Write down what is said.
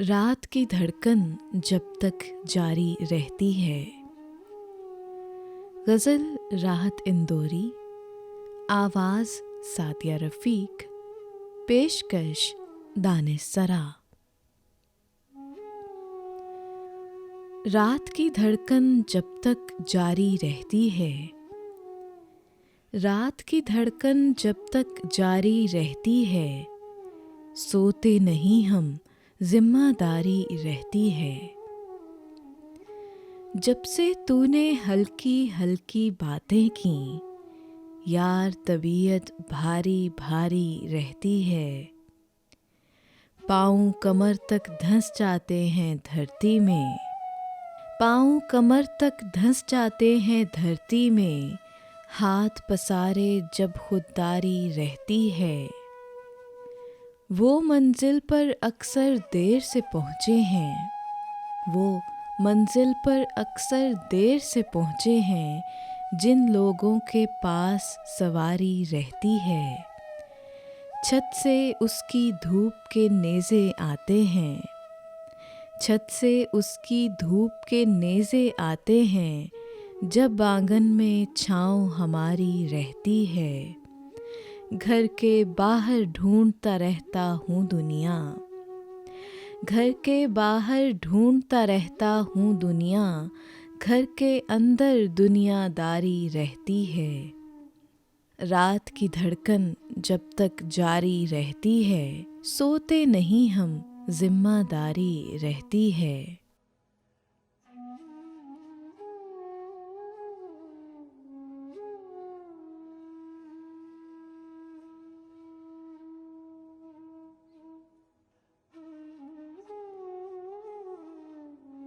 रात की धड़कन जब तक जारी रहती है। गज़ल राहत इंदौरी, आवाज़ सादिया रफ़ीक, पेशकश दानिश सरा। रात की धड़कन जब तक जारी रहती है, रात की धड़कन जब तक जारी रहती है, सोते नहीं हम जिम्मेदारी रहती है। जब से तूने हल्की हल्की बातें की, यार तबीयत भारी भारी रहती है। पाँव कमर तक धंस जाते हैं धरती में, पाँव कमर तक धंस जाते हैं धरती में, हाथ पसारे जब खुददारी रहती है। वो मंजिल पर अक्सर देर से पहुँचे हैं, वो मंजिल पर अक्सर देर से पहुँचे हैं, जिन लोगों के पास सवारी रहती है। छत से उसकी धूप के नेज़े आते हैं, छत से उसकी धूप के नेज़े आते हैं, जब आंगन में छाँव हमारी रहती है। घर के बाहर ढूंढता रहता हूँ दुनिया, घर के बाहर ढूंढता रहता हूँ दुनिया, घर के अंदर दुनियादारी रहती है। रात की धड़कन जब तक जारी रहती है, सोते नहीं हम जिम्मेदारी रहती है।